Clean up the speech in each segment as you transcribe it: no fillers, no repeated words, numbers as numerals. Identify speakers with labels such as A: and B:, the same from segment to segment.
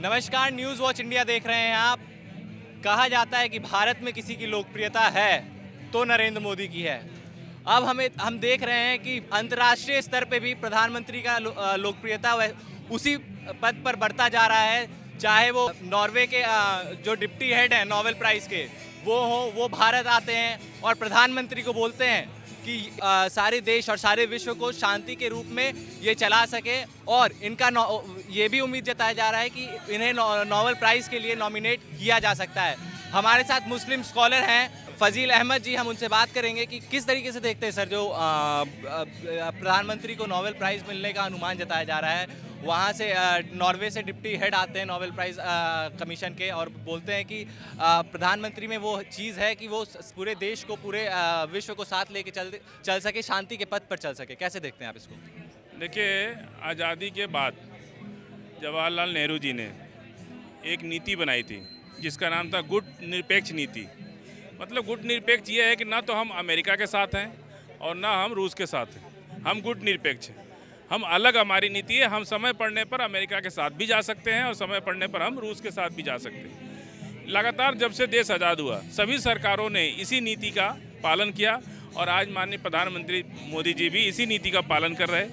A: नमस्कार, news watch India देख रहे हैं आप। कहा जाता है कि भारत में किसी की लोकप्रियता है तो नरेंद्र मोदी की है। अब हम देख रहे हैं कि अंतर्राष्ट्रीय स्तर पे भी प्रधानमंत्री का लोकप्रियता उसी पद पर बढ़ता जा रहा है। चाहे वो नॉर्वे के जो डिप्टी हेड हैं नोबेल प्राइज़ के वो भारत आते हैं और प्रधानमंत्री को बोलते हैं कि सारे देश और सारे विश्व को शांति के रूप में ये चला सके, और इनका ये भी उम्मीद जताया जा रहा है कि इन्हें नोबेल प्राइज़ के लिए नॉमिनेट किया जा सकता है। हमारे साथ मुस्लिम स्कॉलर हैं फजील अहमद जी, हम उनसे बात करेंगे कि किस तरीके से देखते हैं सर जो प्रधानमंत्री को नोबेल प्राइज़ मिलने का अनुमान जताया जा रहा है। वहाँ से नॉर्वे से डिप्टी हेड आते हैं नोबेल प्राइज़ कमीशन के और बोलते हैं कि प्रधानमंत्री में वो चीज़ है कि वो पूरे देश को, पूरे विश्व को साथ लेके चल सके, शांति के पथ पर चल सके। कैसे देखते हैं आप इसको?
B: देखिए, आज़ादी के बाद जवाहरलाल नेहरू जी ने एक नीति बनाई थी जिसका नाम था गुट निरपेक्ष नीति। मतलब गुट निरपेक्ष ये है कि ना तो हम अमेरिका के साथ हैं और ना हम रूस के साथ हैं, हम गुट निरपेक्ष हैं। हम अलग, हमारी नीति है, हम समय पड़ने पर अमेरिका के साथ भी जा सकते हैं और समय पड़ने पर हम रूस के साथ भी जा सकते हैं। लगातार जब से देश आज़ाद हुआ सभी सरकारों ने इसी नीति का पालन किया और आज माननीय प्रधानमंत्री मोदी जी भी इसी नीति का पालन कर रहे हैं,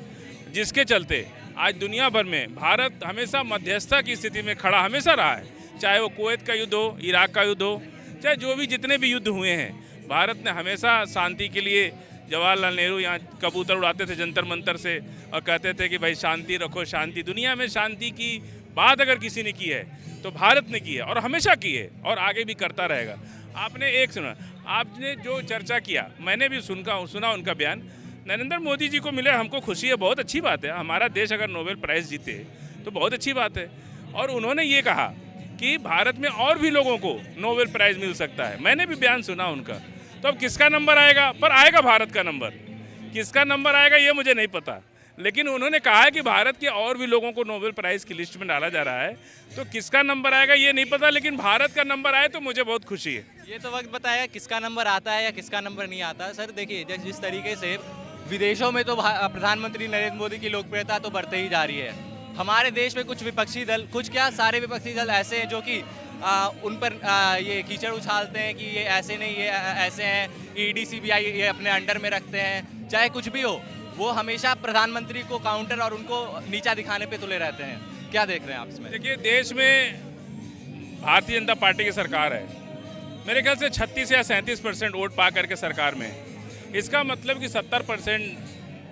B: जिसके चलते आज दुनिया भर में भारत हमेशा मध्यस्थता की स्थिति में खड़ा हमेशा रहा है। चाहे वो कुवैत का युद्ध हो, इराक का युद्ध हो, चाहे जो भी जितने भी युद्ध हुए हैं, भारत ने हमेशा शांति के लिए, जवाहरलाल नेहरू यहाँ कबूतर उड़ाते थे जंतर मंतर से और कहते थे कि भाई शांति रखो, शांति। दुनिया में शांति की बात अगर किसी ने की है तो भारत ने की है और हमेशा की है और आगे भी करता रहेगा। आपने एक सुना, आपने जो चर्चा किया, मैंने भी सुना उनका बयान। नरेंद्र मोदी जी को मिले, हमको खुशी है, बहुत अच्छी बात है। हमारा देश अगर नोबेल प्राइज़ जीते तो बहुत अच्छी बात है। और उन्होंने ये कहा कि भारत में और भी लोगों को नोबेल प्राइज़ मिल सकता है। मैंने भी बयान सुना उनका। तो अब किसका नंबर आएगा? पर आएगा भारत का नंबर। किसका नंबर आएगा ये मुझे नहीं पता, लेकिन उन्होंने कहा है कि भारत के और भी लोगों को नोबेल प्राइज़ की लिस्ट में डाला जा रहा है। तो किसका नंबर आएगा ये नहीं पता, लेकिन भारत का नंबर आए तो मुझे बहुत खुशी है।
A: ये तो वक्त बताएगा किसका नंबर आता है या किसका नंबर नहीं आता। सर देखिए, जिस तरीके से विदेशों में तो प्रधानमंत्री नरेंद्र मोदी की लोकप्रियता तो बढ़ते ही जा रही है। हमारे देश में कुछ विपक्षी दल, कुछ क्या सारे विपक्षी दल ऐसे हैं जो कि उन पर ये कीचड़ उछालते हैं कि ये ऐसे नहीं, ये ऐसे हैं, ईडी सीबीआई ये अपने अंडर में रखते हैं। चाहे कुछ भी हो, वो हमेशा प्रधानमंत्री को काउंटर और उनको नीचा दिखाने पे तुले रहते हैं। क्या देख रहे हैं आप इसमें?
B: देखिए, देश में भारतीय जनता पार्टी की सरकार है। मेरे ख्याल से 36 या 37% वोट पा करके सरकार में है। इसका मतलब कि 70%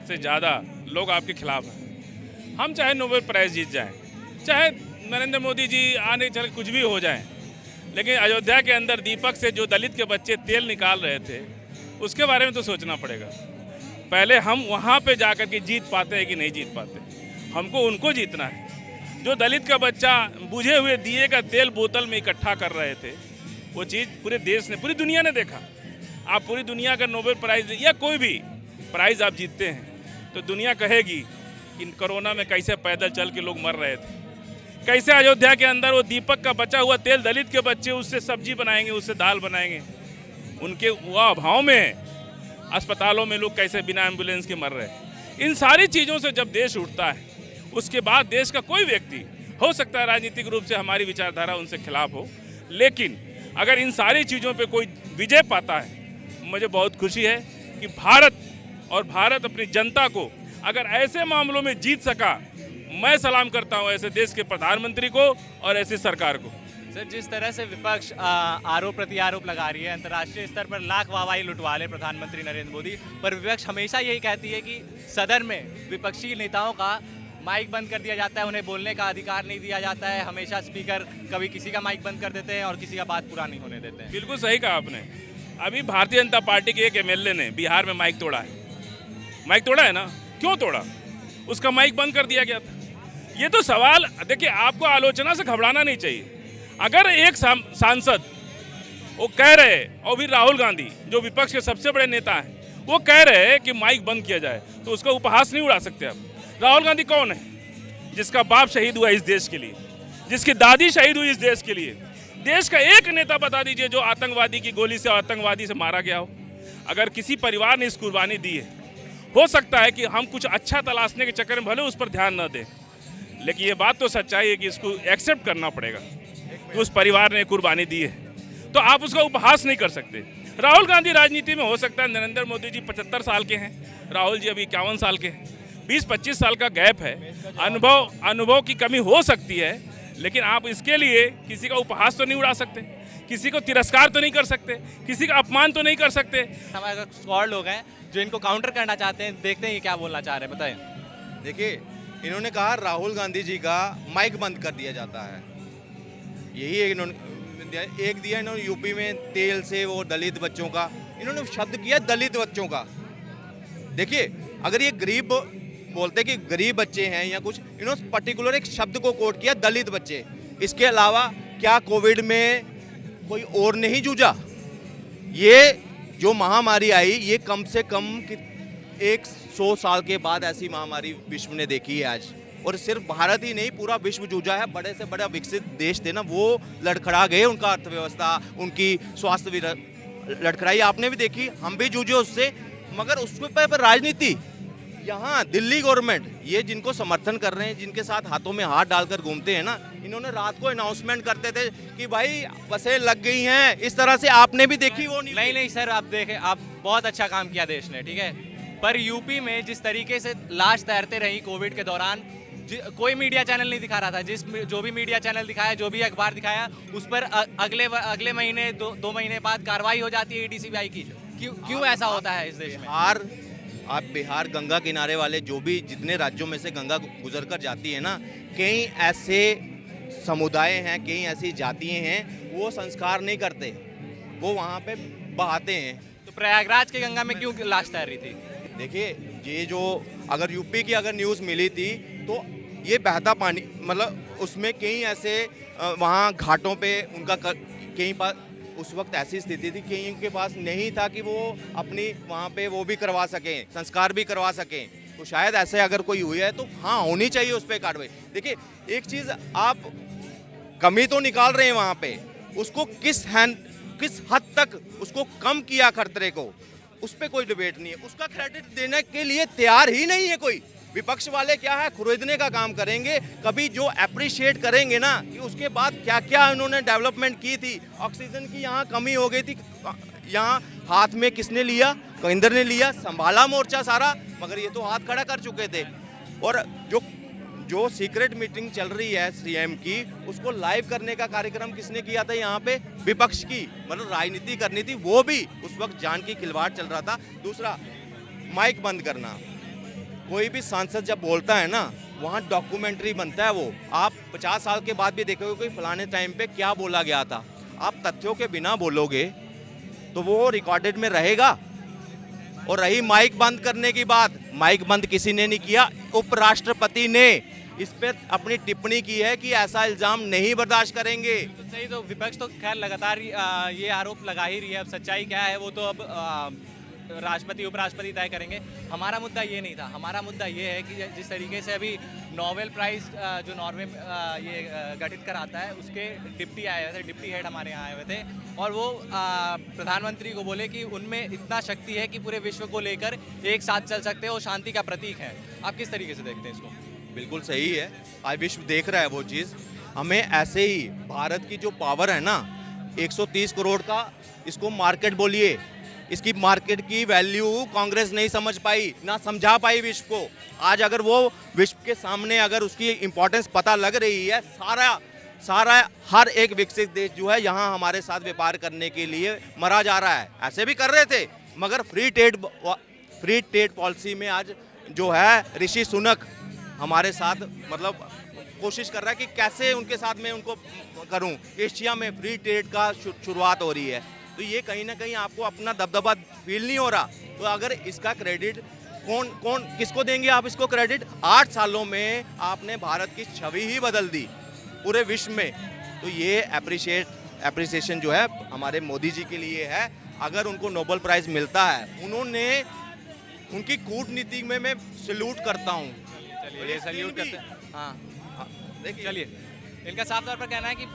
B: से ज़्यादा लोग आपके खिलाफ हैं। हम चाहे नोबेल प्राइज़ जीत जाएं, चाहे नरेंद्र मोदी जी आने चल कुछ भी हो जाएं, लेकिन अयोध्या के अंदर दीपक से जो दलित के बच्चे तेल निकाल रहे थे उसके बारे में तो सोचना पड़ेगा। पहले हम वहाँ पे जाकर के जीत पाते हैं कि नहीं जीत पाते। हमको उनको जीतना है। जो दलित का बच्चा बुझे हुए दिए का तेल बोतल में इकट्ठा कर रहे थे, वो चीज़ पूरे देश ने, पूरी दुनिया ने देखा। आप पूरी दुनिया का नोबेल प्राइज़ या कोई भी प्राइज़ आप जीतते हैं तो दुनिया कहेगी कि कोरोना में कैसे पैदल चल के लोग मर रहे थे, कैसे अयोध्या के अंदर वो दीपक का बचा हुआ तेल दलित के बच्चे उससे सब्जी बनाएंगे, उससे दाल बनाएंगे। उनके वो अभाव में अस्पतालों में लोग कैसे बिना एम्बुलेंस के मर रहे हैं। इन सारी चीज़ों से जब देश उठता है, उसके बाद देश का कोई व्यक्ति, हो सकता है राजनीतिक रूप से हमारी विचारधारा उनसे खिलाफ हो, लेकिन अगर इन सारी चीज़ों पे कोई विजय पाता है, मुझे बहुत खुशी है कि भारत अपनी जनता को अगर ऐसे मामलों में जीत सका, मैं सलाम करता हूं ऐसे देश के प्रधानमंत्री को और ऐसी सरकार को।
A: सर, जिस तरह से विपक्ष आरोप प्रत्यारोप लगा रही है, अंतर्राष्ट्रीय स्तर पर लाख वाहवाही लुटवा ले प्रधानमंत्री नरेंद्र मोदी, पर विपक्ष हमेशा यही कहती है कि सदन में विपक्षी नेताओं का माइक बंद कर दिया जाता है, उन्हें बोलने का अधिकार नहीं दिया जाता है। हमेशा स्पीकर कभी किसी का माइक बंद कर देते हैं और किसी का बात पूरा नहीं होने देते हैं।
B: बिल्कुल सही कहा आपने। अभी भारतीय जनता पार्टी के एक एमएलए ने बिहार में माइक तोड़ा है। माइक तोड़ा है ना, क्यों तोड़ा? उसका माइक बंद कर दिया गया था। ये तो सवाल, देखिए, आपको आलोचना से घबराना नहीं चाहिए। अगर एक सांसद वो कह रहे, और भी राहुल गांधी जो विपक्ष के सबसे बड़े नेता हैं, वो कह रहे हैं कि माइक बंद किया जाए, तो उसका उपहास नहीं उड़ा सकते आप। राहुल गांधी कौन है? जिसका बाप शहीद हुआ इस देश के लिए, जिसकी दादी शहीद हुई इस देश के लिए। देश का एक नेता बता दीजिए जो आतंकवादी की गोली से, आतंकवादी से मारा गया हो। अगर किसी परिवार ने इस कुर्बानी दी है, हो सकता है कि हम कुछ अच्छा तलाशने के चक्कर में भले उस पर ध्यान न दें, लेकिन ये बात तो सच्चाई है कि इसको एक्सेप्ट करना पड़ेगा कि उस परिवार ने कुर्बानी दी है, तो आप उसका उपहास नहीं कर सकते। राहुल गांधी राजनीति में हो सकता है, नरेंद्र मोदी जी 75 साल के हैं, राहुल जी अभी 51 साल के हैं, 20-25 साल का गैप है, अनुभव की कमी हो सकती है, लेकिन आप इसके लिए किसी का उपहास तो नहीं उड़ा सकते, किसी को तिरस्कार तो नहीं कर सकते, किसी का अपमान तो नहीं कर सकते।
A: हमारे और लोग हैं जो इनको काउंटर करना चाहते हैं, देखते हैं ये क्या बोलना चाह रहे हैं, बताएं।
C: देखिए, इन्होंने कहा राहुल गांधी जी का माइक बंद कर दिया जाता है, यही एक दिया इन्होंने यूपी में तेल से वो दलित बच्चों का, इन्होंने शब्द किया दलित बच्चों का। देखिए, अगर ये गरीब बोलते कि गरीब बच्चे हैं या कुछ, इन्होंने पर्टिकुलर एक शब्द को कोट किया दलित बच्चे। इसके अलावा क्या कोविड में कोई और नहीं जूझा? ये जो महामारी आई, ये कम से कम 100 साल के बाद ऐसी महामारी विश्व ने देखी है आज। और सिर्फ भारत ही नहीं, पूरा विश्व जूझा है। बड़े से बड़ा विकसित देश थे ना, वो लड़खड़ा गए, उनका अर्थव्यवस्था, उनकी स्वास्थ्य भी लड़खड़ाई आपने भी देखी, हम भी जूझे उससे। मगर उसके पर राजनीति, यहाँ दिल्ली गवर्नमेंट, ये जिनको समर्थन कर रहे हैं, जिनके साथ हाथों में हाथ डालकर घूमते हैं ना, इन्होंने रात को अनाउंसमेंट करते थे कि भाई बसें लग गई हैं, इस तरह से आपने भी देखी वो
A: नहीं सर, आप देखें, आप बहुत अच्छा काम किया देश ने, ठीक है, पर यूपी में जिस तरीके से लाश तैरते रही कोविड के दौरान, कोई मीडिया चैनल नहीं दिखा रहा था। जो भी मीडिया चैनल दिखाया, जो भी अखबार दिखाया, उस पर अगले महीने 2 महीने बाद कार्रवाई हो जाती है ईडीसीबीआई की। क्यों ऐसा होता है इस देश में?
C: आप बिहार गंगा किनारे वाले जो भी जितने राज्यों में से गंगा गुजर कर जाती है ना, कई ऐसे समुदाय हैं, कई ऐसी जातियां हैं, वो संस्कार नहीं करते, वो वहाँ पे बहाते हैं।
A: तो प्रयागराज के गंगा में क्यों लाश तैर रही थी?
C: देखिए, ये जो अगर यूपी की अगर न्यूज़ मिली थी, तो ये बहता पानी, मतलब उसमें कई ऐसे वहाँ घाटों पे उनका कहीं पर उस वक्त ऐसी स्थिति थी कि उनके पास नहीं था कि वो अपनी वहाँ पे वो भी करवा सकें, संस्कार भी करवा सकें। तो शायद ऐसे अगर कोई हुई है तो हाँ, होनी चाहिए उस पर कार्रवाई। देखिए, एक चीज़ आप कमी तो निकाल रहे हैं वहाँ पे, उसको किस हद तक उसको कम किया खतरे को, उस पर कोई डिबेट नहीं है। उसका क्रेडिट देने के लिए तैयार ही नहीं है कोई। विपक्ष वाले क्या है, खरीदने का काम करेंगे। कभी जो अप्रिशिएट करेंगे ना कि उसके बाद क्या क्या उन्होंने डेवलपमेंट की थी, ऑक्सीजन की यहाँ कमी हो गई थी, यहाँ हाथ में किसने लिया? केंद्र ने लिया, संभाला मोर्चा सारा, मगर ये तो हाथ खड़ा कर चुके थे। और जो सीक्रेट मीटिंग चल रही है सीएम की, उसको लाइव करने का कार्यक्रम किसने किया था? यहाँ पे विपक्ष की, मतलब राजनीति करनी थी, वो भी उस वक्त जान की खिलवाड़ चल रहा था। दूसरा, माइक बंद करना। कोई भी सांसद जब बोलता है ना, वहाँ डॉक्यूमेंट्री बनता है। वो आप 50 साल के बाद भी देखोगे कोई फलाने टाइम पे क्या बोला गया था। आप तथ्यों के बिना बोलोगे तो वो रिकॉर्डेड में रहेगा। और रही माइक बंद करने की बात, माइक बंद किसी ने नहीं किया, उपराष्ट्रपति ने इस पर अपनी टिप्पणी की है कि ऐसा इल्जाम नहीं बर्दाश्त करेंगे।
A: तो सही, तो विपक्ष तो खैर लगातार ये आरोप लगा ही रही है। अब सच्चाई क्या है वो तो अब राष्ट्रपति उपराष्ट्रपति तय करेंगे। हमारा मुद्दा ये नहीं था। हमारा मुद्दा ये है कि जिस तरीके से अभी नोबेल प्राइज़ जो नॉर्वे ये गठित कराता है, उसके डिप्टी आए हुए थे, डिप्टी हेड हमारे यहाँ आए हुए थे, और वो प्रधानमंत्री को बोले कि उनमें इतना शक्ति है कि पूरे विश्व को लेकर एक साथ चल सकते हैं और शांति का प्रतीक है। आप किस तरीके से देखते हैं इसको?
C: बिल्कुल सही है, आज विश्व देख रहा है वो चीज़। हमें ऐसे ही भारत की जो पावर है ना, 130 करोड़ का इसको मार्केट बोलिए, इसकी मार्केट की वैल्यू कांग्रेस नहीं समझ पाई, ना समझा पाई विश्व को। आज अगर वो विश्व के सामने अगर उसकी इम्पोर्टेंस पता लग रही है, सारा हर एक विकसित देश जो है यहाँ हमारे साथ व्यापार करने के लिए मरा जा रहा है। ऐसे भी कर रहे थे, मगर फ्री ट्रेड पॉलिसी में आज जो है ऋषि सुनक हमारे साथ मतलब कोशिश कर रहा है कि कैसे उनके साथ मैं उनको करूं। एशिया में फ्री ट्रेड का शुरुआत हो रही है, तो ये कहीं ना कहीं आपको अपना दबदबा फील नहीं हो रहा। तो अगर इसका क्रेडिट कौन किसको देंगे आप इसको क्रेडिट? 8 सालों में आपने भारत की छवि ही बदल दी पूरे विश्व में। तो ये एप्रिसिएशन जो है हमारे मोदी जी के लिए है। अगर उनको नोबेल प्राइज़ मिलता है, उनकी कूटनीति में मैं सैल्यूट करता हूँ।
A: चलिए सैल्यूट करते हैं। हाँ, देखिए, चलिए इनका साफ तौर पर कहना है कि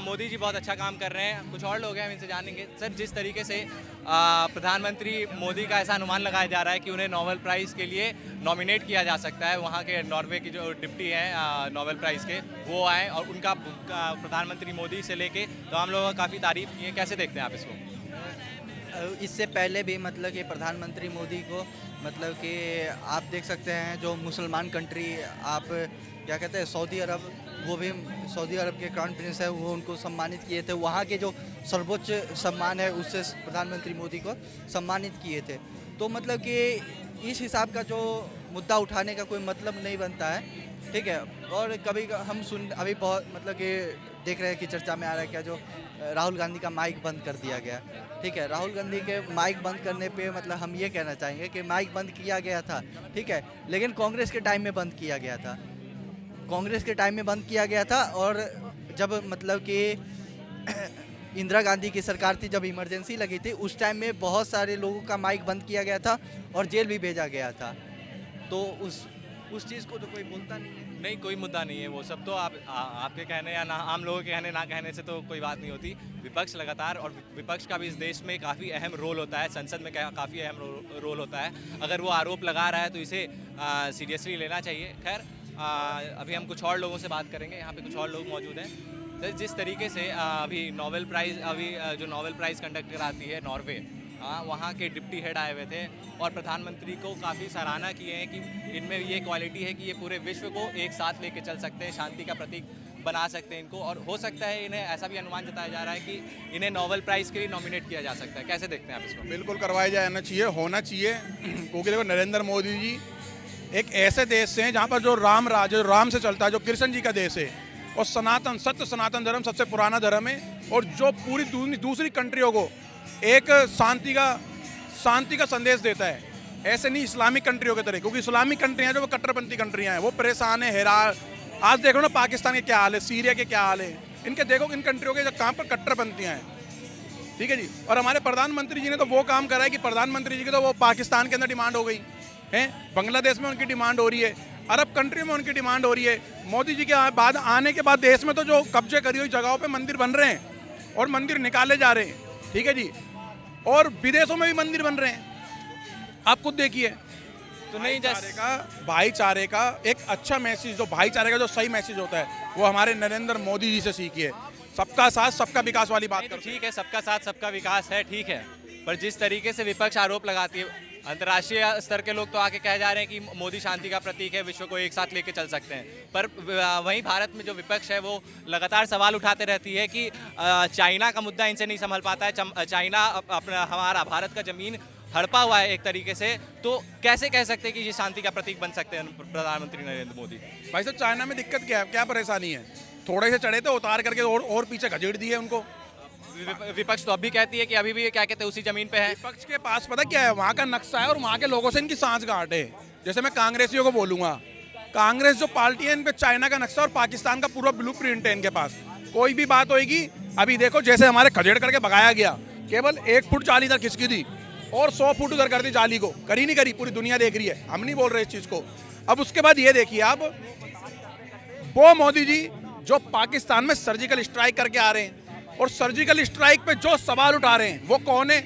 A: मोदी जी बहुत अच्छा काम कर रहे हैं। कुछ और लोग हैं, हम इनसे जानेंगे। सर, जिस तरीके से प्रधानमंत्री मोदी का ऐसा अनुमान लगाया जा रहा है कि उन्हें नोबेल प्राइज़ के लिए नॉमिनेट किया जा सकता है, वहाँ के नॉर्वे की जो डिप्टी हैं नोबेल प्राइज़ के, वो आए और उनका प्रधानमंत्री मोदी से लेके तमाम लोगों ने काफ़ी तारीफ़ की है। कैसे देखते हैं आप इसको?
D: इससे पहले भी मतलब कि प्रधानमंत्री मोदी को मतलब कि आप देख सकते हैं जो मुसलमान कंट्री, आप क्या कहते हैं, सऊदी अरब, वो भी सऊदी अरब के क्राउन प्रिंस है, वो उनको सम्मानित किए थे। वहाँ के जो सर्वोच्च सम्मान है उससे प्रधानमंत्री मोदी को सम्मानित किए थे। तो मतलब कि इस हिसाब का जो मुद्दा उठाने का कोई मतलब नहीं बनता है, ठीक है। और कभी हम अभी बहुत मतलब कि देख रहे हैं कि चर्चा में आ रहा है क्या, जो राहुल गांधी का माइक बंद कर दिया गया, ठीक है। राहुल गांधी के माइक बंद करने पे मतलब हम ये कहना चाहेंगे कि माइक बंद किया गया था, ठीक है, लेकिन कांग्रेस के टाइम में बंद किया गया था। कांग्रेस के टाइम में बंद किया गया था। और जब मतलब कि इंदिरा गांधी की सरकार थी, जब इमरजेंसी लगी थी, उस टाइम में बहुत सारे लोगों का माइक बंद किया गया था और जेल भी भेजा गया था। तो उस चीज़ को तो कोई बोलता नहीं है।
A: नहीं, कोई मुद्दा नहीं है, वो सब तो आपके कहने या ना आम लोगों के कहने ना कहने से तो कोई बात नहीं होती। विपक्ष लगातार, और विपक्ष का भी इस देश में काफ़ी अहम रोल होता है, संसद में काफ़ी अहम रोल होता है। अगर वो आरोप लगा रहा है तो इसे सीरियसली लेना चाहिए। खैर, अभी हम कुछ और लोगों से बात करेंगे। यहाँ पे कुछ और लोग मौजूद हैं। तो जिस तरीके से अभी नोबेल प्राइज़, जो नोबेल प्राइज़ कंडक्ट कराती है नॉर्वे, वहाँ के डिप्टी हेड आए हुए थे और प्रधानमंत्री को काफ़ी सराहना किए हैं कि इनमें ये क्वालिटी है कि ये पूरे विश्व को एक साथ लेके चल सकते हैं, शांति का प्रतीक बना सकते हैं इनको। और हो सकता है इन्हें, ऐसा भी अनुमान जताया जा रहा है कि इन्हें नोबेल प्राइज़ के लिए नॉमिनेट किया जा सकता है। कैसे देखते हैं आप इसको?
E: बिल्कुल करवाया जाना चाहिए, होना चाहिए। क्योंकि देखो, नरेंद्र मोदी जी एक ऐसे देश से हैं जहाँ पर जो राम राज, राम से चलता है, जो कृष्ण जी का देश है, और सनातन, सत्य सनातन धर्म सबसे पुराना धर्म है, और जो पूरी दूसरी कंट्रियों को एक शांति का संदेश देता है। ऐसे नहीं इस्लामिक कंट्रियों की तरह, क्योंकि इस्लामिक कंट्रियाँ जो वो कट्टरपंथी कंट्रियाँ हैं, वो परेशान है, हैरान। आज देखो ना पाकिस्तान के क्या हाल है, सीरिया के क्या हाल है, इनके देखो इन कंट्रियों के कहाँ पर कट्टरपंथियाँ हैं, ठीक है जी। और हमारे प्रधानमंत्री जी ने तो वो काम करा है कि प्रधानमंत्री जी की तो वो पाकिस्तान के अंदर डिमांड हो गई है, बांग्लादेश में उनकी डिमांड हो रही है, अरब कंट्री में उनकी डिमांड हो रही है। मोदी जी के बाद आने के बाद देश में तो जो कब्जे करी हुई जगहों पे मंदिर बन रहे हैं और मंदिर निकाले जा रहे हैं, ठीक है जी। और विदेशों में भी मंदिर बन रहे हैं, आप खुद देखिए।
A: तो नहीं,
E: भाईचारे का एक अच्छा मैसेज, जो भाईचारे का जो सही मैसेज होता है, वो हमारे नरेंद्र मोदी जी से सीखिए। सबका साथ सबका विकास वाली बात
A: तो ठीक है, सबका साथ सबका विकास है, ठीक है। पर जिस तरीके से विपक्ष आरोप लगाती है, अंतर्राष्ट्रीय स्तर के लोग तो आके कह जा रहे हैं कि मोदी शांति का प्रतीक है, विश्व को एक साथ लेके चल सकते हैं। पर वहीं भारत में जो विपक्ष है वो लगातार सवाल उठाते रहती है कि चाइना का मुद्दा इनसे नहीं संभल पाता है। चाइना अपना, हमारा भारत का ज़मीन हड़पा हुआ है एक तरीके से। तो कैसे कह सकते हैं कि ये शांति का प्रतीक बन सकते हैं प्रधानमंत्री नरेंद्र मोदी?
E: भाई साहब, चाइना में दिक्कत क्या है, क्या परेशानी है? थोड़े से चढ़े थे, उतार करके और पीछे घसीट दिए उनको।
A: विपक्ष तो अब भी कहती है कि अभी भी क्या कहते हैं उसी जमीन पे है।
E: विपक्ष के पास पता क्या है, वहाँ का नक्शा है और वहाँ के लोगों से इनकी सांठगांठ है। जैसे मैं कांग्रेसियों को बोलूंगा, कांग्रेस जो पार्टी है, इन पे चाइना का नक्शा और पाकिस्तान का पूरा ब्लूप्रिंट है इनके पास। कोई भी बात होगी, अभी देखो जैसे हमारे खदेड़ करके भगाया गया, केवल 1 फुट जाली इधर खिसकी दी और 100 फुट उधर कर दी जाली को, करी नहीं करी, पूरी दुनिया देख रही है, हम नहीं बोल रहे इस चीज को। अब उसके बाद ये देखिए आप, वो मोदी जी जो पाकिस्तान में सर्जिकल स्ट्राइक करके आ रहे हैं, और सर्जिकल स्ट्राइक पे जो सवाल उठा रहे हैं, वो कौन है?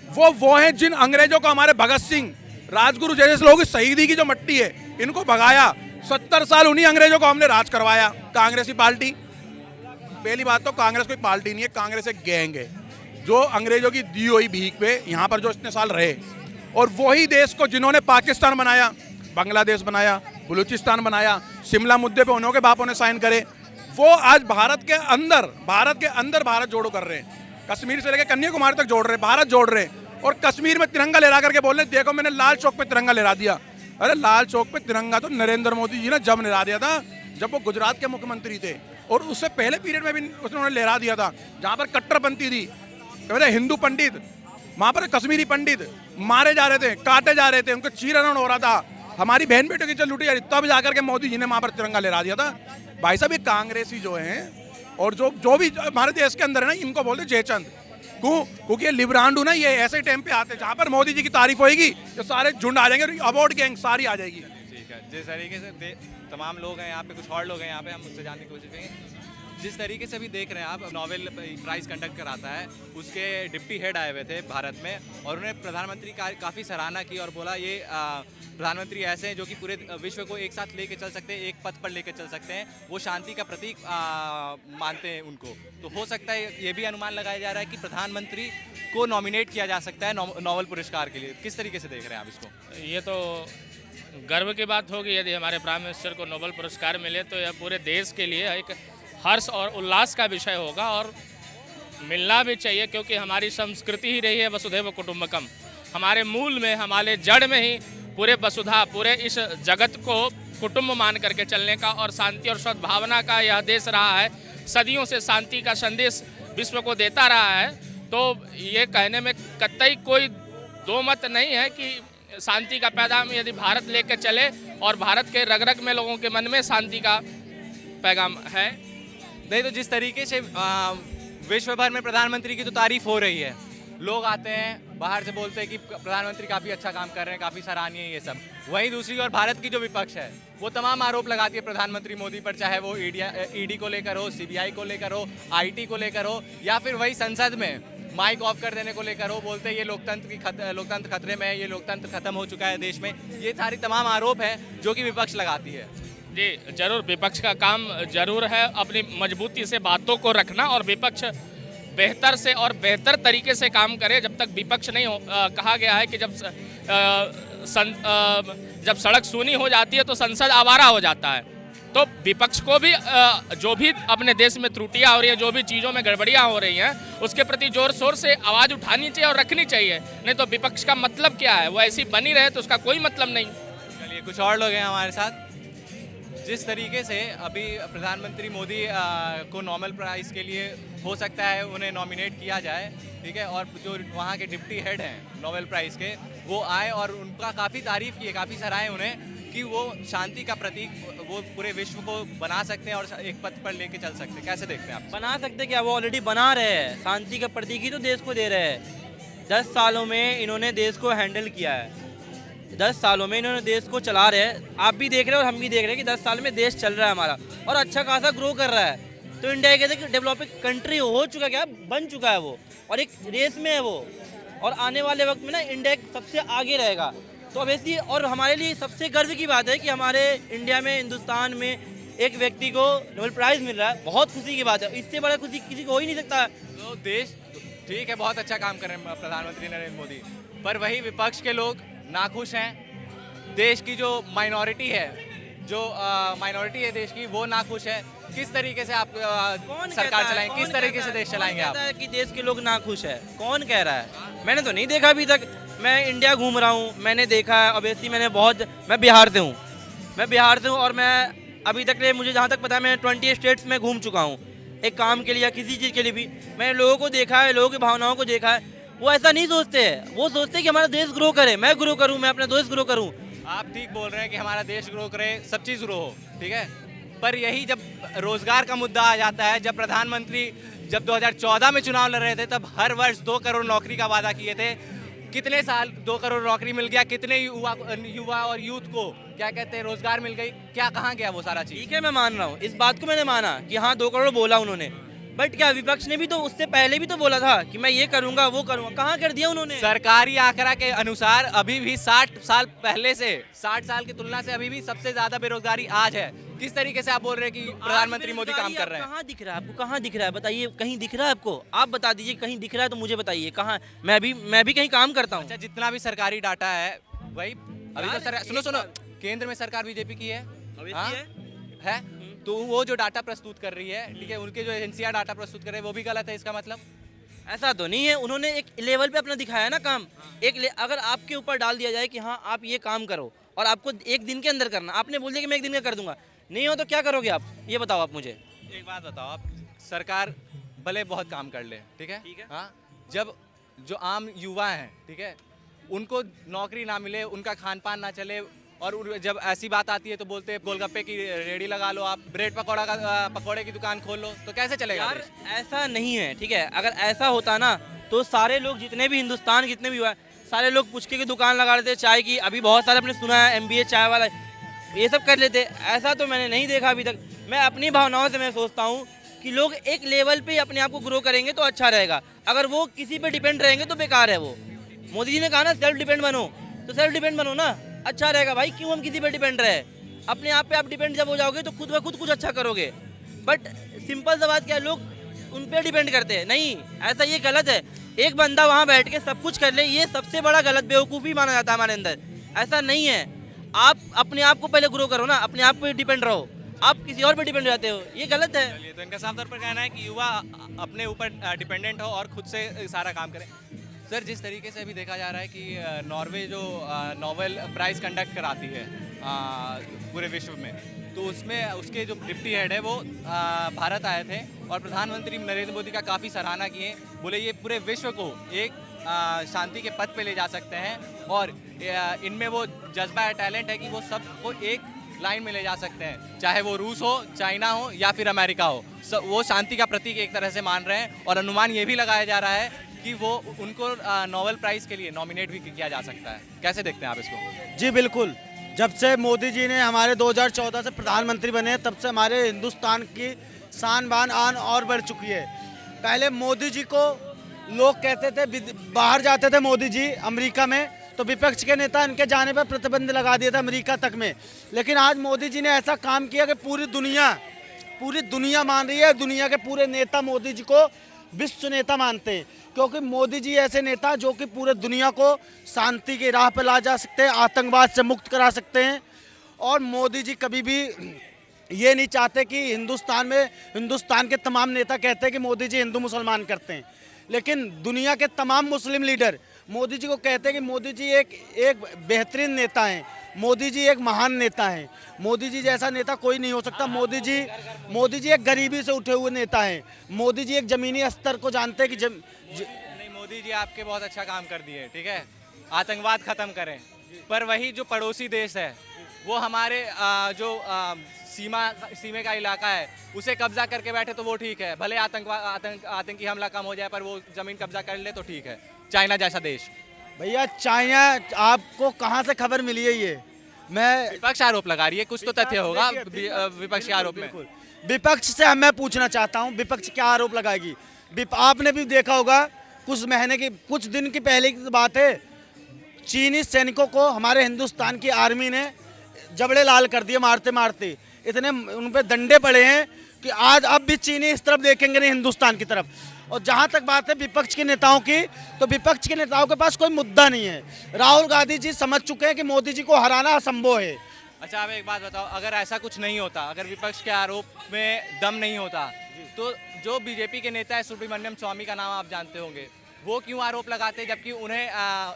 E: वो हैं जिन अंग्रेजों को, हमारे भगत सिंह, राजगुरु जैसे लोगों की शहीदी की जो मट्टी है, इनको भगाया। 70 साल उन्हीं अंग्रेजों को हमने राज करवाया, कांग्रेसी पार्टी। पहली बात तो कांग्रेस कोई पार्टी नहीं है, कांग्रेस एक गैंग है जो अंग्रेजों की दी हुई भीख पे यहाँ पर जो इतने साल रहे, और वही देश को जिन्होंने पाकिस्तान बनाया, बांग्लादेश बनाया, बलूचिस्तान बनाया, शिमला मुद्दे पे उन्होंने बापों ने साइन करे, वो आज भारत के अंदर भारत जोड़ो कर रहे हैं। कश्मीर से लेकर कन्याकुमारी तक जोड़ रहे हैं, भारत जोड़ रहे हैं। और कश्मीर में तिरंगा लहरा करके बोल रहे हैं, देखो मैंने लाल चौक पे तिरंगा लहरा दिया। अरे लाल चौक पे तिरंगा तो नरेंद्र मोदी जी ने जब लहरा दिया था, जब वो गुजरात के मुख्यमंत्री थे, और उससे पहले पीरियड में भी उन्होंने लहरा दिया था, जहाँ पर कट्टरपंथी थी। हिंदू पंडित, वहाँ पर कश्मीरी पंडित मारे जा रहे थे, काटे जा रहे थे, उनको चीरहरण हो रहा था, हमारी बहन बेटों की इज्जत लूटी जा रही, तब जाकर के मोदी जी ने वहाँ पर तिरंगा लहरा दिया था। भाई साहब, ये कांग्रेसी जो हैं और जो भी हमारे देश के अंदर है ना, इनको बोलते जयचंद। क्योंकि ये लिब्रांडू ना, ये ऐसे टाइम पे आते हैं जहाँ पर मोदी जी की तारीफ होगी तो सारे झुंड आ जाएंगे, अबाउट गैंग सारी आ जाएगी।
A: ठीक है, जिस तरीके से तमाम लोग हैं यहाँ पे, कुछ और लोग हैं यहाँ पे, हम उनसे जानने की कोशिश करेंगे। जिस तरीके से अभी देख रहे हैं आप, नोबेल प्राइज़ कंडक्ट कराता है, उसके डिप्टी हेड आए हुए थे भारत में और उन्होंने प्रधानमंत्री का काफ़ी सराहना की और बोला ये प्रधानमंत्री ऐसे हैं जो कि पूरे विश्व को एक साथ लेके चल सकते हैं, एक पथ पर लेके चल सकते हैं, वो शांति का प्रतीक मानते हैं उनको। तो हो सकता है ये भी अनुमान लगाया जा रहा है कि प्रधानमंत्री को नॉमिनेट किया जा सकता है नोबेल पुरस्कार के लिए। किस तरीके से देख रहे हैं आप इसको?
F: ये तो गर्व की बात होगी यदि हमारे प्राइम मिनिस्टर को नोबेल पुरस्कार मिले, तो यह पूरे देश के लिए एक हर्ष और उल्लास का विषय होगा और मिलना भी चाहिए, क्योंकि हमारी संस्कृति ही रही है वसुधैव कुटुंबकम। हमारे मूल में, हमारे जड़ में ही पूरे वसुधा, पूरे इस जगत को कुटुंब मान करके चलने का और शांति और सद्भावना का यह देश रहा है। सदियों से शांति का संदेश विश्व को देता रहा है। तो ये कहने में कतई कोई दो मत नहीं है कि शांति का पैगाम यदि भारत लेके चले, और भारत के रग रग में लोगों के मन में शांति का पैगाम है।
A: नहीं तो जिस तरीके से विश्व भर में प्रधानमंत्री की तो तारीफ हो रही है, लोग आते हैं बाहर से बोलते हैं कि प्रधानमंत्री काफ़ी अच्छा काम कर रहे हैं, काफ़ी सराहनीय है ये सब। वहीं दूसरी ओर भारत की जो विपक्ष है वो तमाम आरोप लगाती है प्रधानमंत्री मोदी पर, चाहे वो ईडी को लेकर हो, सीबीआई को लेकर हो, आईटी को लेकर हो, या फिर वही संसद में माइक ऑफ कर देने को लेकर हो। बोलते हैं ये लोकतंत्र खतरे में है, ये लोकतंत्र खत्म हो चुका है देश में। ये सारी तमाम आरोप हैं जो कि विपक्ष लगाती है।
F: जी जरूर, विपक्ष का काम जरूर है अपनी मजबूती से बातों को रखना, और विपक्ष बेहतर से और बेहतर तरीके से काम करे। जब तक विपक्ष नहीं कहा गया है कि जब सड़क सूनी हो जाती है तो संसद आवारा हो जाता है। तो विपक्ष को भी जो भी अपने देश में त्रुटियां हो रही हैं, जो भी चीज़ों में गड़बड़ियां हो रही हैं, उसके प्रति जोर शोर से आवाज़ उठानी चाहिए और रखनी चाहिए। नहीं तो विपक्ष का मतलब क्या है, वो ऐसी बनी रहे तो उसका कोई मतलब नहीं।
A: चलिए, कुछ और लोग हैं हमारे साथ। जिस तरीके से अभी प्रधानमंत्री मोदी को नोबेल प्राइज़ के लिए हो सकता है उन्हें नॉमिनेट किया जाए, ठीक है, और जो वहाँ के डिप्टी हेड हैं नोबेल प्राइज़ के, वो आए और उनका काफ़ी तारीफ़ की है, काफ़ी सराहे उन्हें कि वो शांति का प्रतीक वो पूरे विश्व को बना सकते हैं और एक पथ पर लेके चल सकते हैं। कैसे देखते हैं आप?
G: बना सकते क्या, वो ऑलरेडी बना रहे हैं। शांति का प्रतीक ही तो देश को दे रहे हैं। 10 सालों में इन्होंने देश को हैंडल किया है, 10 सालों में इन्होंने देश को चला रहे हैं। आप भी देख रहे हैं और हम भी देख रहे हैं कि 10 साल में देश चल रहा है हमारा, और अच्छा खासा ग्रो कर रहा है। तो इंडिया एक डेवलपिंग कंट्री हो चुका, क्या बन चुका है वो, और एक रेस में है वो, और आने वाले वक्त में ना इंडिया सबसे आगे रहेगा। तो ऑब्वियसली, और हमारे लिए सबसे गर्व की बात है कि हमारे इंडिया में, हिंदुस्तान में एक व्यक्ति को नोबेल प्राइज़ मिल रहा है। बहुत खुशी की बात है, इससे बड़ा खुशी किसी को हो ही नहीं सकता।
A: तो देश, ठीक है, बहुत अच्छा काम कर रहे हैं प्रधानमंत्री नरेंद्र मोदी, पर वही विपक्ष के लोग नाखुश हैं। देश की जो माइनॉरिटी है, देश की, वो नाखुश है। किस तरीके से आप सरकार चलाएंगे, किस तरीके से देश चलाएंगे आप?
G: कि देश के लोग नाखुश है, कौन कह रहा है? मैंने तो नहीं देखा अभी तक। मैं इंडिया घूम रहा हूँ, मैंने देखा है। ऑब्वियसली मैं बिहार से हूँ, और मैं अभी तक मुझे जहाँ तक पता है, मैं 20 स्टेट्स में घूम चुका हूँ एक काम के लिए या किसी चीज़ के लिए भी। मैंने लोगों को देखा है, लोगों की भावनाओं को देखा है। वो ऐसा नहीं सोचते हैं, वो सोचते हैं कि हमारा देश ग्रो करे, मैं ग्रो करूँ, मैं अपना देश ग्रो करूँ।
A: आप ठीक बोल रहे हैं कि हमारा देश ग्रो करे, सब चीज़ ग्रो हो, ठीक है, पर यही जब रोजगार का मुद्दा आ जाता है, जब प्रधानमंत्री 2014 में चुनाव लड़ रहे थे, तब हर वर्ष 2 करोड़ नौकरी का वादा किए थे। कितने साल 2 करोड़ नौकरी मिल गया? कितने युवा और यूथ को क्या कहते हैं रोजगार मिल गई? क्या, कहाँ गया वो सारा चीज़?
G: ठीक है, मैं मान रहा हूँ, इस बात को मैंने माना कि हाँ 2 करोड़ बोला उन्होंने, बट क्या विपक्ष ने भी तो उससे पहले भी तो बोला था कि मैं ये करूँगा, वो करूँगा। कहाँ कर दिया उन्होंने?
A: सरकारी आंकड़ा के अनुसार अभी भी 60 साल पहले से, 60 साल की तुलना से अभी भी सबसे ज्यादा बेरोजगारी आज है। किस तरीके से आप बोल रहे हैं कि प्रधानमंत्री मोदी काम कर रहे हैं?
G: कहाँ दिख रहा है आपको? कहाँ दिख रहा है बताइए? कहीं दिख रहा है आपको? आप बता दीजिए, कहीं दिख रहा है तो मुझे बताइए कहाँ। मैं भी कहीं काम करता हूँ।
A: अच्छा, जितना भी सरकारी डाटा है वही अभी तो सुनो, केंद्र में सरकार बीजेपी की है, हाँ? है, तो वो जो डाटा प्रस्तुत कर रही है, ठीक है, उनके जो एजेंसियां डाटा प्रस्तुत कर रहे हैं वो भी गलत है। इसका मतलब
G: ऐसा तो नहीं है, उन्होंने एक लेवल पे अपना दिखाया ना काम। अगर आपके ऊपर डाल दिया जाए कि हाँ आप ये काम करो और आपको 1 दिन के अंदर करना, आपने बोल दिया कि मैं 1 दिन का कर दूंगा, नहीं हो तो क्या करोगे आप? ये बताओ आप मुझे।
A: एक बात बताओ आप, सरकार भले बहुत काम कर ले, ठीक है, हाँ, जब जो आम युवा हैं, ठीक है, उनको नौकरी ना मिले, उनका खान पान ना चले, और जब ऐसी बात आती है तो बोलते हैं गोलगप्पे की रेडी लगा लो, आप ब्रेड पकौड़े की दुकान खोल लो, तो कैसे चलेगा?
G: यार ऐसा नहीं है, ठीक है, अगर ऐसा होता ना तो सारे लोग, जितने भी हिंदुस्तान के जितने भी हुआ है, सारे लोग पुचके की दुकान लगा लेते, चाय की। अभी बहुत सारे अपने सुना है MBA चाय वाला, ये सब कर लेते। ऐसा तो मैंने नहीं देखा अभी तक। मैं अपनी भावनाओं से मैं सोचता हूँ कि लोग एक लेवल पे अपने आप को ग्रो करेंगे तो अच्छा रहेगा। अगर वो किसी पे डिपेंड रहेंगे तो बेकार है वो। मोदी जी ने कहा ना सेल्फ डिपेंड बनो, तो सेल्फ डिपेंड बनो ना, अच्छा रहेगा भाई। क्यों हम किसी पे डिपेंड रहे? अपने आप पे आप डिपेंड जब हो जाओगे तो खुद ब खुद कुछ अच्छा करोगे। बट सिंपल सा बात क्या है, लोग उन पे डिपेंड करते हैं। नहीं, ऐसा ये गलत है। एक बंदा वहाँ बैठ के सब कुछ कर ले, ये सबसे बड़ा गलत बेवकूफ़ी माना जाता है हमारे अंदर। ऐसा नहीं है। आप अपने आप को पहले ग्रो करो ना, अपने आप पे डिपेंड रहो। आप किसी और पे डिपेंड हो जाते हो, ये गलत है।
A: चलिए, तो इनका साफ तौर पर कहना है कि युवा अपने ऊपर डिपेंडेंट हो और खुद से सारा काम करें। सर, जिस तरीके से अभी देखा जा रहा है कि नॉर्वे जो नोबेल प्राइज़ कंडक्ट कराती है पूरे विश्व में, तो उसमें उसके जो डिप्टी हेड है वो भारत आए थे और प्रधानमंत्री नरेंद्र मोदी का काफ़ी सराहना किए। बोले ये पूरे विश्व को एक शांति के पथ पे ले जा सकते हैं और इनमें वो जज्बा है, टैलेंट है कि वो सबको एक लाइन में ले जा सकते हैं, चाहे वो रूस हो, चाइना हो या फिर अमेरिका हो। वो शांति का प्रतीक एक तरह से मान रहे हैं और अनुमान ये भी लगाया जा रहा है कि वो उनको नोबेल प्राइज़ के लिए नॉमिनेट भी किया जा सकता है। कैसे देखते हैं आप इसको?
H: जी बिल्कुल, जब से मोदी जी ने हमारे 2014 से प्रधानमंत्री बने तब से हमारे हिंदुस्तान की शान बान आन और बढ़ चुकी है। पहले मोदी जी को लोग कहते थे, बाहर जाते थे मोदी जी अमेरिका में तो विपक्ष के नेता इनके जाने पर प्रतिबंध लगा दिया था अमेरिका तक में। लेकिन आज मोदी जी ने ऐसा काम किया कि पूरी दुनिया मान रही है। दुनिया के पूरे नेता मोदी जी को विश्व नेता मानते हैं, क्योंकि मोदी जी ऐसे नेता जो कि पूरे दुनिया को शांति की राह पर ला जा सकते हैं, आतंकवाद से मुक्त करा सकते हैं। और मोदी जी कभी भी ये नहीं चाहते कि हिंदुस्तान के तमाम नेता कहते हैं कि मोदी जी हिंदू मुसलमान करते हैं, लेकिन दुनिया के तमाम मुस्लिम लीडर मोदी जी को कहते हैं कि मोदी जी एक बेहतरीन नेता हैं, मोदी जी एक महान नेता हैं, मोदी जी जैसा नेता कोई नहीं हो सकता। मोदी जी एक गरीबी से उठे हुए नेता हैं, मोदी जी एक ज़मीनी स्तर को जानते हैं कि
A: नहीं, मोदी जी आपके बहुत अच्छा काम कर दिए, ठीक है, आतंकवाद ख़त्म करें, पर वही जो पड़ोसी देश है वो हमारे जो सीमे का इलाका है उसे कब्जा करके बैठे तो वो ठीक है, भले आतंकी हमला कम हो जाए पर वो ज़मीन कब्जा कर ले तो ठीक है। चाइना जैसा देश,
H: भैया चाइना आपको कहाँ से खबर मिली है? ये मैं
A: विपक्ष आरोप लगा रही है, कुछ तो तथ्य होगा विपक्ष के आरोप में।
H: विपक्ष से मैं पूछना चाहता हूँ, विपक्ष क्या आरोप लगाएगी? आपने भी देखा होगा कुछ दिन की पहले की बात है, चीनी सैनिकों को हमारे हिंदुस्तान की आर्मी ने जबड़े लाल कर दिए मारते मारते। इतने उन पे डंडे पड़े हैं कि आज अब भी चीनी इस तरफ देखेंगे नहीं, हिंदुस्तान की तरफ। और जहाँ तक बात है विपक्ष के नेताओं की, तो विपक्ष के नेताओं के पास कोई मुद्दा नहीं है। राहुल गांधी जी समझ चुके हैं कि मोदी जी को हराना असंभव है।
A: अच्छा, आप एक बात बताओ, अगर ऐसा कुछ नहीं होता, अगर विपक्ष के आरोप में दम नहीं होता, तो जो बीजेपी के नेता है सुब्रमण्यम स्वामी का नाम आप जानते होंगे, वो क्यों आरोप लगाते हैं जबकि उन्हें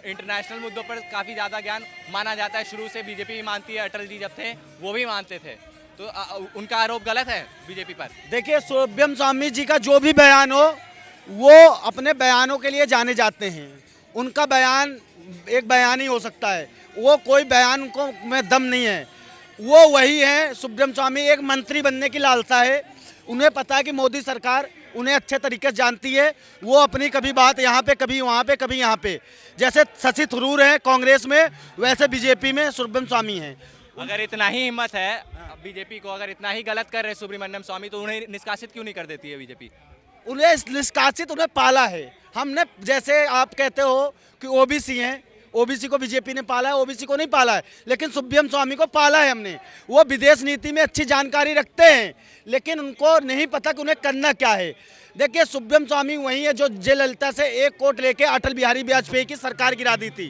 A: इंटरनेशनल मुद्दों पर काफ़ी ज़्यादा ज्ञान माना जाता है, शुरू से बीजेपी भी मानती है, अटल जी जब थे वो भी मानते थे, तो उनका आरोप गलत है बीजेपी पर?
H: देखिए, सुब्रमण्यम स्वामी जी का जो भी बयान हो वो अपने बयानों के लिए जाने जाते हैं। उनका बयान एक बयान ही हो सकता है, वो कोई बयान को में दम नहीं है। वो वही है, सुब्रमण्यम स्वामी एक मंत्री बनने की लालसा है। उन्हें पता है कि मोदी सरकार उन्हें अच्छे तरीके से जानती है। वो अपनी कभी बात यहाँ पे, कभी वहाँ पे, कभी यहाँ पे, जैसे शशि थरूर है कांग्रेस में, वैसे बीजेपी में सुब्रमण्यम स्वामी हैं।
A: अगर इतना ही हिम्मत है बीजेपी को, अगर इतना ही गलत कर रहे सुब्रमण्यम स्वामी, तो उन्हें निष्कासित क्यों नहीं कर देती है बीजेपी?
H: उन्हें निष्कासित, उन्हें पाला है हमने। जैसे आप कहते हो कि ओबीसी हैं, ओबीसी को बीजेपी ने पाला है, ओबीसी को नहीं पाला है, लेकिन सुब्रमण्यम स्वामी को पाला है हमने। वो विदेश नीति में अच्छी जानकारी रखते हैं, लेकिन उनको नहीं पता कि उन्हें करना क्या है। देखिए, सुब्रमण्यम स्वामी वही है जो जयललिता से 1 कोट लेके अटल बिहारी वाजपेयी की सरकार गिरा दी थी,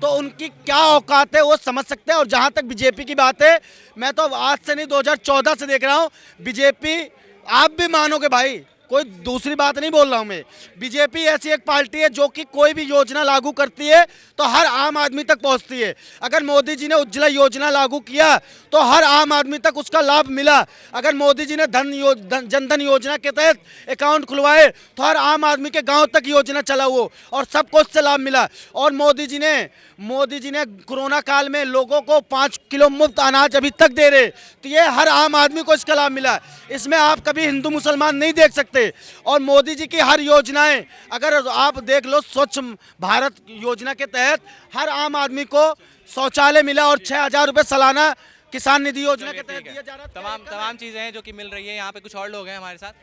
H: तो उनकी क्या औकात है वो समझ सकते हैं। और जहाँ तक बीजेपी की बात है, मैं तो आज से नहीं 2014 से देख रहा हूँ बीजेपी। आप भी मानोगे भाई, कोई दूसरी बात नहीं बोल रहा हूँ मैं। बीजेपी ऐसी एक पार्टी है जो कि कोई भी योजना लागू करती है तो हर आम आदमी तक पहुँचती है। अगर मोदी जी ने उज्ज्वला योजना लागू किया तो हर आम आदमी तक उसका लाभ मिला। अगर मोदी जी ने जनधन योजना के तहत अकाउंट खुलवाए तो हर आम आदमी के गाँव तक योजना चला वो, और सबको उससे लाभ मिला। और मोदी जी ने कोरोना काल में लोगों को 5 किलो मुफ्त अनाज अभी तक दे रहे, तो ये हर आम आदमी को इसका लाभ मिला। इसमें आप कभी हिंदू मुसलमान नहीं देख सकते। और मोदी जी की हर योजनाएं अगर आप देख लो, स्वच्छ भारत योजना के तहत हर आम आदमी को शौचालय मिला और 6,000 रुपए सालाना किसान निधि योजना के तहत दिया जा रहा है।
A: तमाम चीज़ें हैं जो कि मिल रही है। यहाँ पे कुछ और लोग हैं हमारे साथ।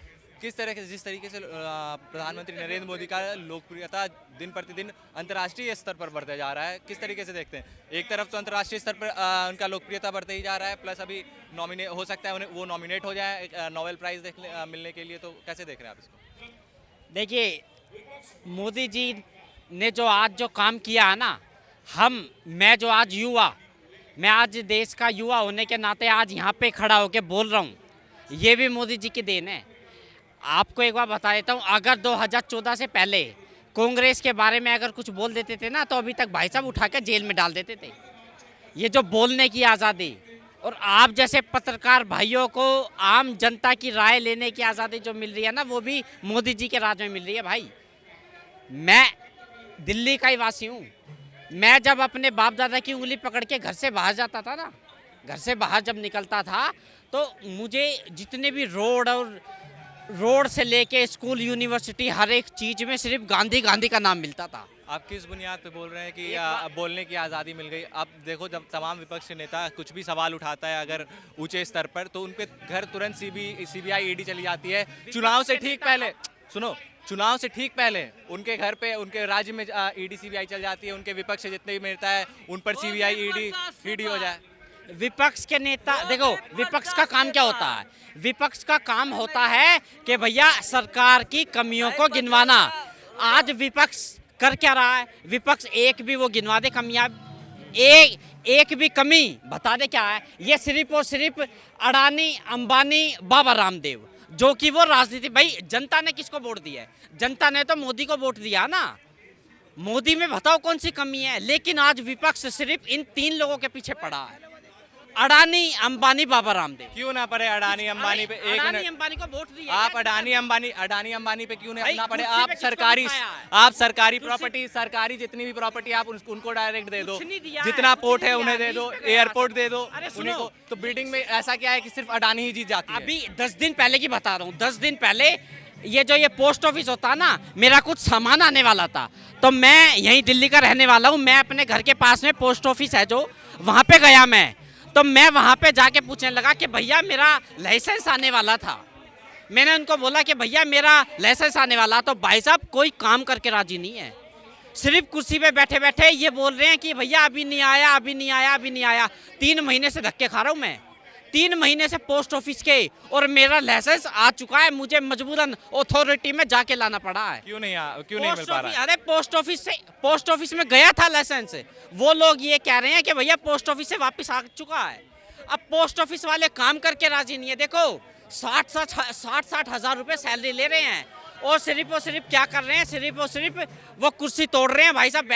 A: किस तरह से जिस तरीके से प्रधानमंत्री नरेंद्र मोदी का लोकप्रियता दिन प्रतिदिन अंतर्राष्ट्रीय स्तर पर बढ़ता जा रहा है, किस तरीके से देखते हैं? एक तरफ तो अंतर्राष्ट्रीय स्तर पर उनका लोकप्रियता बढ़ते ही जा रहा है, प्लस अभी नॉमिनेट हो सकता है उन्हें वो नॉमिनेट हो जाए नोबेल प्राइज़ मिलने के लिए, तो कैसे देख रहे हैं आप इसको?
I: देखिए, मोदी जी ने जो आज जो काम किया है ना, मैं जो आज मैं आज देश का युवा होने के नाते आज यहाँ पे खड़ा होकर बोल रहा हूँ, ये भी मोदी जी की देन है। आपको एक बार बता देता हूँ, अगर 2014 से पहले कांग्रेस के बारे में अगर कुछ बोल देते थे ना, तो अभी तक भाई साहब उठा के जेल में डाल देते थे। ये जो बोलने की आज़ादी और आप जैसे पत्रकार भाइयों को आम जनता की राय लेने की आज़ादी जो मिल रही है ना, वो भी मोदी जी के राज में मिल रही है। भाई, मैं दिल्ली का ही वासी हूँ। मैं जब अपने बाप दादा की उंगली पकड़ के घर से बाहर जाता था ना, घर से बाहर जब निकलता था, तो मुझे जितने भी रोड से लेके स्कूल यूनिवर्सिटी हर एक चीज़ में सिर्फ गांधी गांधी का नाम मिलता था।
A: आप किस बुनियाद पे बोल रहे हैं कि बोलने की आज़ादी मिल गई? अब देखो, जब तमाम विपक्ष के नेता कुछ भी सवाल उठाता है अगर ऊंचे स्तर पर, तो उन पे घर तुरंत सीबीआई ईडी चली जाती है। चुनाव से ठीक पहले, सुनो, चुनाव से ठीक पहले उनके घर पे, उनके राज्य में ईडी सीबीआई चल जाती है। उनके विपक्ष से जितने भी नेता है उन पर सीबीआई ईडी हो जाए।
I: विपक्ष के नेता, देखो, विपक्ष का काम क्या होता है? विपक्ष का काम होता है कि भैया सरकार की कमियों को गिनवाना। आज विपक्ष कर क्या रहा है? विपक्ष एक भी वो गिनवा दे कमियां, एक भी कमी बता दे क्या है? ये सिर्फ और सिर्फ अडानी, अंबानी, बाबा रामदेव, जो कि वो राजनीति। भाई, जनता ने किसको वोट दिया है? जनता ने तो मोदी को वोट दिया ना। मोदी में बताओ कौन सी कमी है? लेकिन आज विपक्ष सिर्फ इन 3 लोगों के पीछे पड़ा है, अडानी, अंबानी, बाबा रामदेव।
A: क्यों ना पड़े अडानी अंबानी पे? एक
I: अडानी अंबानी को वोट दिया।
A: आप अडानी अंबानी पे क्यों ना पड़े?
I: कुर्सी पे
A: आप सरकारी प्रॉपर्टी, सरकारी जितनी भी प्रॉपर्टी आप उनको डायरेक्ट दे दो, जितना पोर्ट है उन्हें दे दो, एयरपोर्ट दे दो उन्हीं को। तो बिल्डिंग में ऐसा क्या है कि सिर्फ अडानी ही जीत जाती है?
I: अभी 10 दिन पहले की बता रहा हूँ, 10 दिन पहले ये पोस्ट ऑफिस होता है ना, मेरा कुछ सामान आने वाला था, तो मैं यहीं दिल्ली का रहने वाला हूँ। मैं अपने घर के पास में पोस्ट ऑफिस है जो, वहाँ पे गया मैं, तो मैं वहाँ पे जाके पूछने लगा कि भैया मेरा लाइसेंस आने वाला था। मैंने उनको बोला कि भैया मेरा लाइसेंस आने वाला, तो भाई साहब कोई काम करके राजी नहीं है। सिर्फ कुर्सी पे बैठे बैठे ये बोल रहे हैं कि भैया अभी नहीं आया, अभी नहीं आया, अभी नहीं आया। 3 महीने से धक्के खा रहा हूँ मैं, 3 महीने से पोस्ट ऑफिस के, और मेरा लाइसेंस आ चुका है। मुझे मजबूरन अथॉरिटी में जाके लाना पड़ा है।
A: क्यों नहीं मिल पा रहा है?
I: अरे पोस्ट ऑफिस में गया था लाइसेंस, वो लोग ये कह रहे हैं कि भैया पोस्ट ऑफिस से वापस आ चुका है। अब पोस्ट ऑफिस वाले काम करके राजी नहीं है। देखो, 60 हज़ार रुपये सैलरी ले रहे हैं, और सिर्फ क्या कर रहे हैं? सिर्फ और सिर्फ वो कुर्सी तोड़ रहे हैं भाई साहब,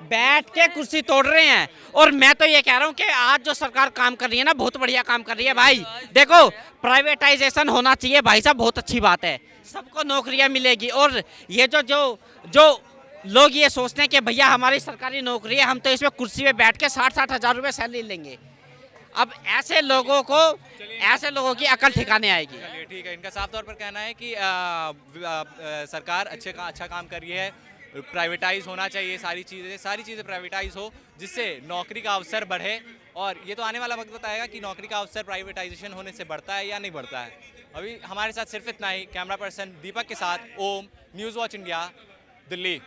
I: बैठ के कुर्सी तोड़ रहे हैं। और मैं तो ये कह रहा हूँ कि आज जो सरकार काम कर रही है ना, बहुत बढ़िया काम कर रही है भाई। देखो, प्राइवेटाइजेशन होना चाहिए भाई साहब, बहुत अच्छी बात है, सबको नौकरियां मिलेगी। और ये जो लोग ये सोचते हैं कि भैया हमारी सरकारी नौकरी है, हम तो इसमें कुर्सी पे बैठ के 60 हज़ार रुपये सैलरी लेंगे, अब ऐसे लोगों की अकल ठिकाने आएगी।
A: चलिए ठीक है, इनका साफ तौर पर कहना है कि सरकार अच्छा काम कर रही है। प्राइवेटाइज होना चाहिए, सारी चीज़ें प्राइवेटाइज हो, जिससे नौकरी का अवसर बढ़े। और ये तो आने वाला वक्त बताएगा कि नौकरी का अवसर प्राइवेटाइजेशन होने से बढ़ता है या नहीं बढ़ता है। अभी हमारे साथ सिर्फ इतना ही। कैमरा पर्सन दीपक के साथ ओम, न्यूज़ वॉच इंडिया, दिल्ली।